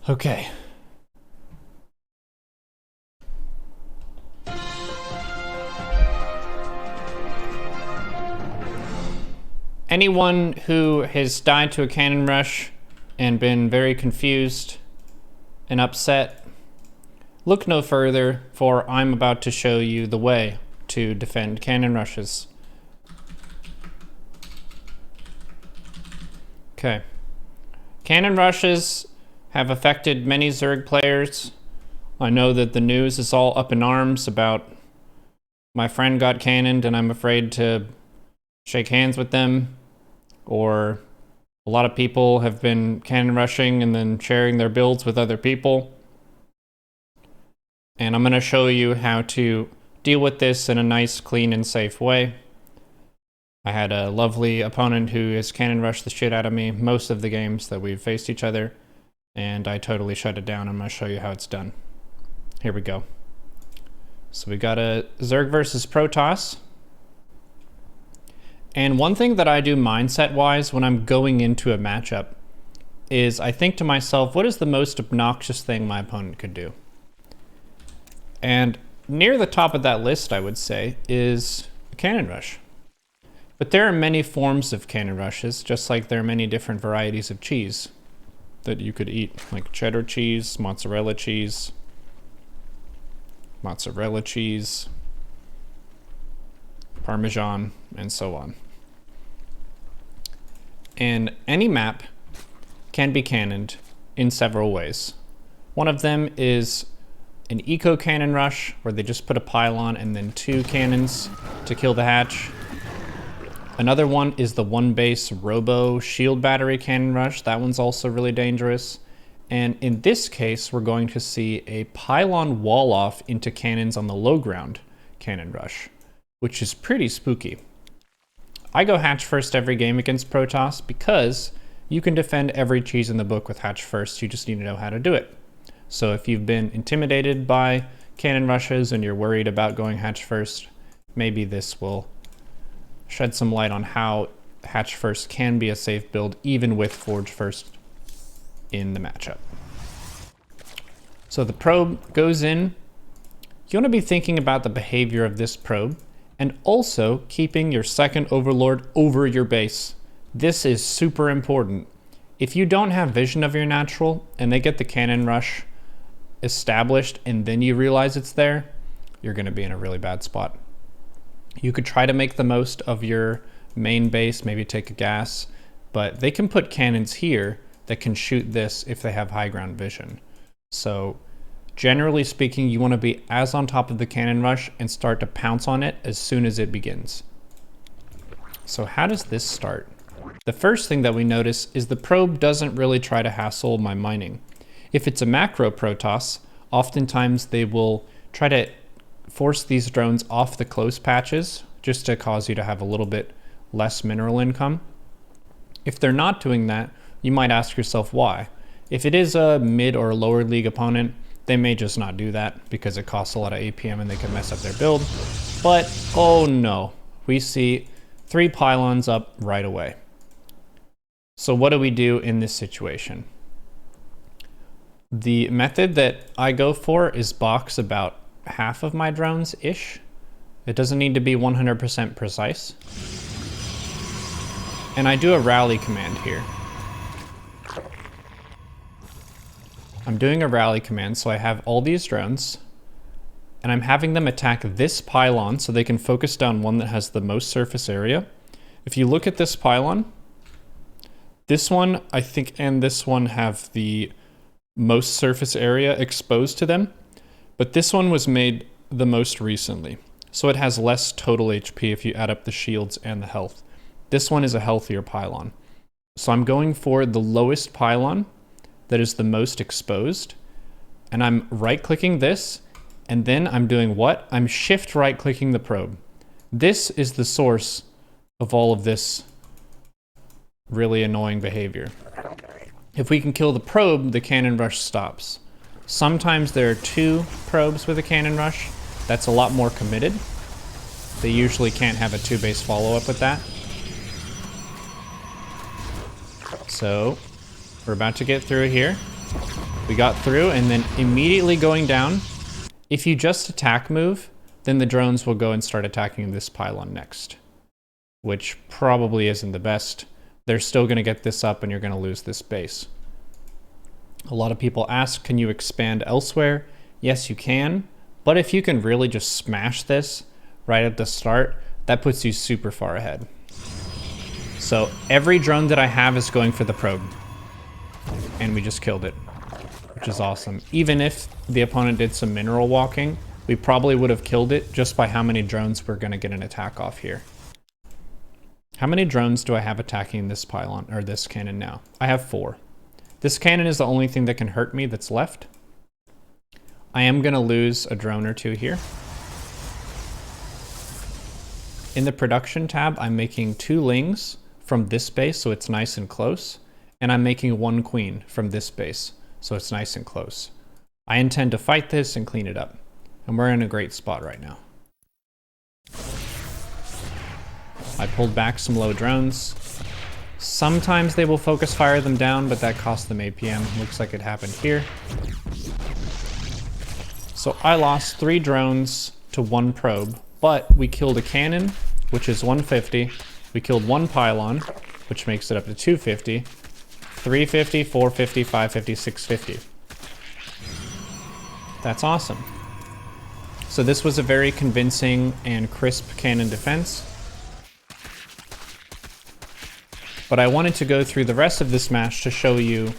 Okay. Anyone who has died to a cannon rush and been very confused and upset, look no further, for I'm about to show you the way to defend cannon rushes. Okay. Cannon rushes have affected many Zerg players. I know that the news is all up in arms about my friend got cannoned and I'm afraid to shake hands with them, or a lot of people have been cannon rushing and then sharing their builds with other people. And I'm going to show you how to deal with this in a nice, clean, and safe way. I had a lovely opponent who has cannon rushed the shit out of me most of the games that we've faced each other, and I totally shut it down. I'm going to show you how it's done. Here we go. So we got a Zerg versus Protoss. And one thing that I do mindset-wise when I'm going into a matchup is I think to myself, what is the most obnoxious thing my opponent could do? And near the top of that list, I would say, is a cannon rush. But there are many forms of cannon rushes, just like there are many different varieties of cheese that you could eat, like cheddar cheese, mozzarella cheese, Parmesan, and so on. And any map can be cannoned in several ways. One of them is an eco cannon rush, where they just put a pylon and then 2 cannons to kill the hatch. Another one is the one base robo shield battery cannon rush. That one's also really dangerous. And in this case, we're going to see a pylon wall off into cannons on the low ground cannon rush, which is pretty spooky. I go hatch first every game against Protoss because you can defend every cheese in the book with hatch first. You just need to know how to do it. So if you've been intimidated by cannon rushes and you're worried about going hatch first, maybe this will shed some light on how hatch first can be a safe build even with forge first in the matchup. So the probe goes in. You want to be thinking about the behavior of this probe and also keeping your second overlord over your base. This is super important. If you don't have vision of your natural and they get the cannon rush established and then you realize it's there, you're going to be in a really bad spot. You could try to make the most of your main base, maybe take a gas, but they can put cannons here that can shoot this if they have high ground vision. So generally speaking, you want to be as on top of the cannon rush and start to pounce on it as soon as it begins. So how does this start? The first thing that we notice is the probe doesn't really try to hassle my mining. If it's a macro Protoss, oftentimes they will try to force these drones off the close patches just to cause you to have a little bit less mineral income. If they're not doing that, you might ask yourself why. If it is a mid or lower league opponent, they may just not do that because it costs a lot of APM and they can mess up their build. But oh no, we see 3 pylons up right away. So what do we do in this situation? The method that I go for is box about half of my drones-ish. It doesn't need to be 100% precise. And I do a rally command here. I'm doing a rally command, so I have all these drones, and I'm having them attack this pylon so they can focus down one that has the most surface area. If you look at this pylon, this one, I think, and this one have the most surface area exposed to them, but this one was made the most recently, so it has less total HP if you add up the shields and the health. This one is a healthier pylon. So I'm going for the lowest pylon that is the most exposed, and I'm right-clicking this, and then I'm doing what? I'm shift right-clicking the probe. This is the source of all of this really annoying behavior. If we can kill the probe, the cannon rush stops. Sometimes there are 2 probes with a cannon rush. That's a lot more committed. They usually can't have a 2-base follow-up with that. So we're about to get through here. We got through, and then immediately going down. If you just attack move, then the drones will go and start attacking this pylon next, which probably isn't the best. They're still going to get this up, and you're going to lose this base. A lot of people ask, can you expand elsewhere? Yes, you can. But if you can really just smash this right at the start, that puts you super far ahead. So every drone that I have is going for the probe. And we just killed it, which is awesome. Even if the opponent did some mineral walking, we probably would have killed it just by how many drones we're going to get an attack off here. How many drones do I have attacking this pylon, or this cannon now? I have 4. This cannon is the only thing that can hurt me that's left. I am going to lose a drone or 2 here. In the production tab, I'm making 2 lings from this base, so it's nice and close. And I'm making 1 queen from this base, so it's nice and close. I intend to fight this and clean it up. And we're in a great spot right now. I pulled back some low drones. Sometimes they will focus fire them down, but that costs them APM. Looks like it happened here. So I lost 3 drones to 1 probe, but we killed a cannon, which is 150. We killed 1 pylon, which makes it up to 250. 350, 450, 550, 650. That's awesome. So this was a very convincing and crisp cannon defense. But I wanted to go through the rest of this match to show you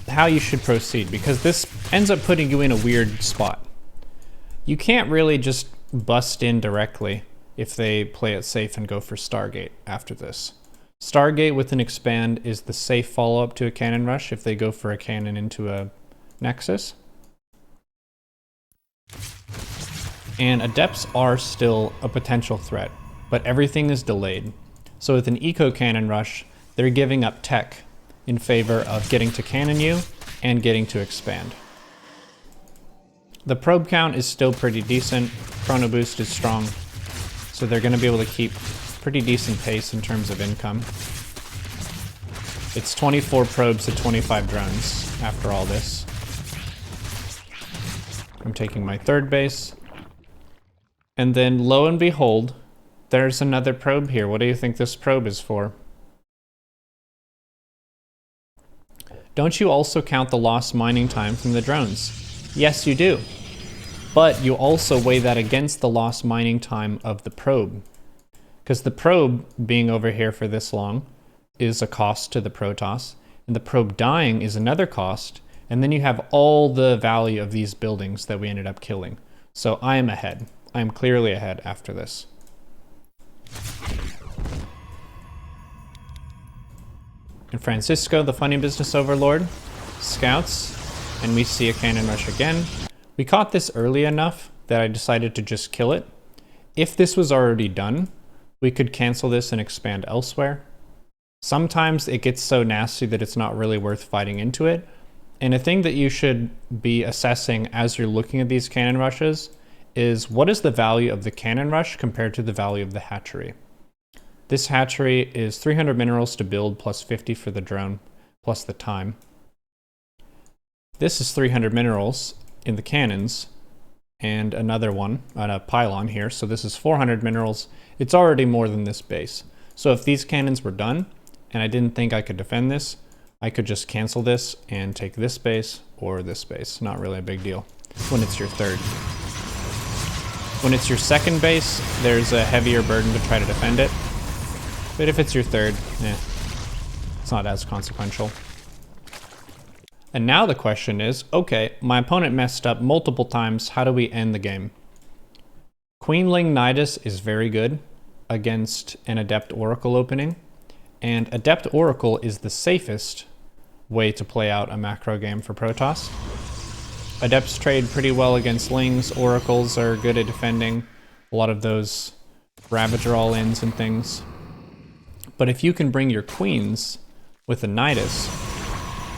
how you should proceed, because this ends up putting you in a weird spot. You can't really just bust in directly if they play it safe and go for Stargate after this. Stargate with an expand is the safe follow-up to a cannon rush if they go for a cannon into a Nexus. And Adepts are still a potential threat, but everything is delayed. So with an eco cannon rush, they're giving up tech in favor of getting to cannon you and getting to expand. The probe count is still pretty decent. Chrono boost is strong, so they're going to be able to keep pretty decent pace in terms of income. It's 24 probes to 25 drones after all this. I'm taking my 3rd base. And then lo and behold, there's another probe here. What do you think this probe is for? Don't you also count the lost mining time from the drones? Yes, you do. But you also weigh that against the lost mining time of the probe. Because the probe being over here for this long is a cost to the Protoss, and the probe dying is another cost, and then you have all the value of these buildings that we ended up killing. So I am ahead. I am clearly ahead after this. And Francisco, the funny business overlord, scouts, and we see a cannon rush again. We caught this early enough that I decided to just kill it. If this was already done, we could cancel this and expand elsewhere. Sometimes it gets so nasty that it's not really worth fighting into it. And a thing that you should be assessing as you're looking at these cannon rushes is what is the value of the cannon rush compared to the value of the hatchery. This hatchery is 300 minerals to build plus 50 for the drone plus the time. This is 300 minerals in the cannons and another one on a pylon here. So this is 400 minerals. It's already more than this base. So if these cannons were done and I didn't think I could defend this, I could just cancel this and take this base or this base. Not really a big deal when it's your 3rd. When it's your 2nd base, there's a heavier burden to try to defend it. But if it's your 3rd, it's not as consequential. And now the question is, okay, my opponent messed up multiple times. How do we end the game? Queenling Nidus is very good against an Adept Oracle opening. And Adept Oracle is the safest way to play out a macro game for Protoss. Adepts trade pretty well against Lings. Oracles are good at defending a lot of those Ravager all-ins and things. But if you can bring your queens with a Nidus,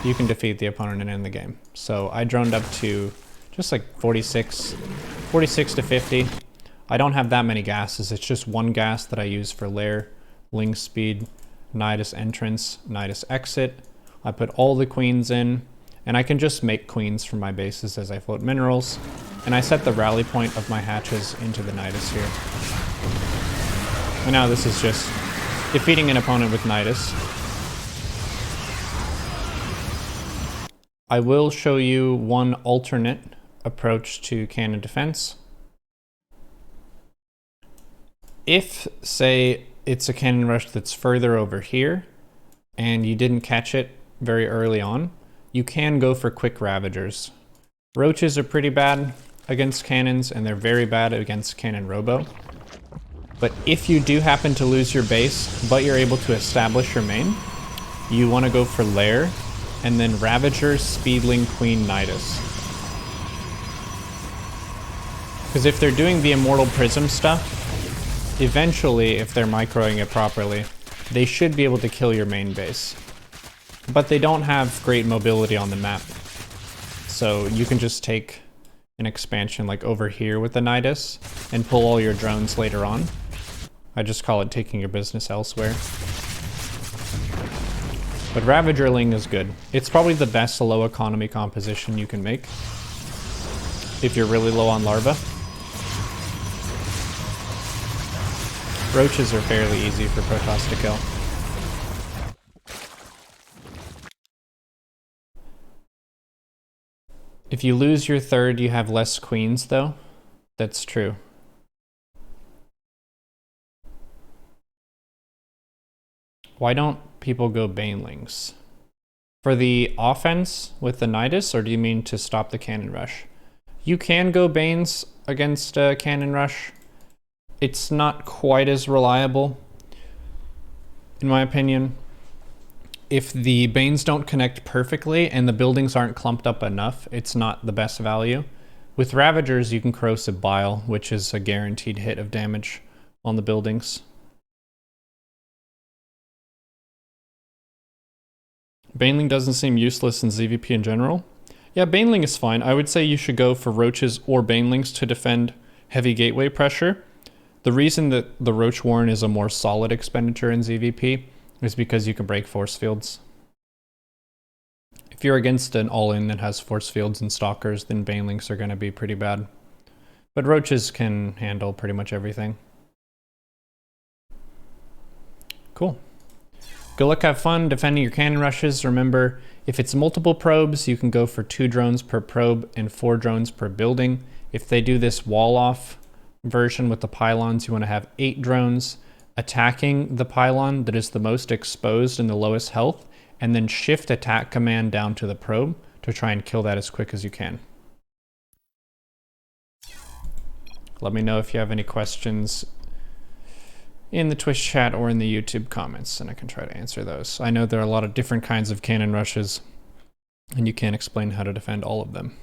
you can defeat the opponent and end the game. So I droned up to just like 46 to 50. I don't have that many gases. It's just 1 gas that I use for lair, Ling speed, Nidus entrance, Nidus exit. I put all the queens in, and I can just make queens from my bases as I float minerals, and I set the rally point of my hatches into the Nidus here. And now this is just defeating an opponent with Nidus. I will show you one alternate approach to cannon defense. If, say, it's a cannon rush that's further over here, and you didn't catch it very early on, you can go for quick Ravagers. Roaches are pretty bad against cannons, and they're very bad against cannon robo. But if you do happen to lose your base, but you're able to establish your main, you want to go for Lair, and then Ravager, Speedling, Queen, Nidus. Because if they're doing the Immortal Prism stuff, eventually, if they're microing it properly, they should be able to kill your main base. But they don't have great mobility on the map. So you can just take an expansion like over here with the Nidus and pull all your drones later on. I just call it taking your business elsewhere. But Ravagerling is good. It's probably the best low economy composition you can make if you're really low on larva. Roaches are fairly easy for Protoss to kill. If you lose your third, you have less queens though. That's true. Why don't people go Banelings? For the offense with the Nidus, or do you mean to stop the cannon rush? You can go Banes against a cannon rush. It's not quite as reliable, in my opinion. If the Banes don't connect perfectly and the buildings aren't clumped up enough, it's not the best value. With Ravagers, you can Corrosive Bile, which is a guaranteed hit of damage on the buildings. Baneling doesn't seem useless in ZVP in general. Yeah, Baneling is fine. I would say you should go for Roaches or Banelings to defend heavy gateway pressure. The reason that the Roach Warren is a more solid expenditure in ZVP is because you can break force fields. If you're against an all-in that has force fields and stalkers, then Banelings are going to be pretty bad. But Roaches can handle pretty much everything. Cool. Good luck, have fun defending your cannon rushes. Remember, if it's multiple probes, you can go for 2 drones per probe and 4 drones per building. If they do this wall-off version with the pylons, you want to have 8 drones attacking the pylon that is the most exposed and the lowest health, and then shift attack command down to the probe to try and kill that as quick as you can. Let me know if you have any questions in the Twitch chat or in the YouTube comments, and I can try to answer those. I know there are a lot of different kinds of cannon rushes, and you can't explain how to defend all of them.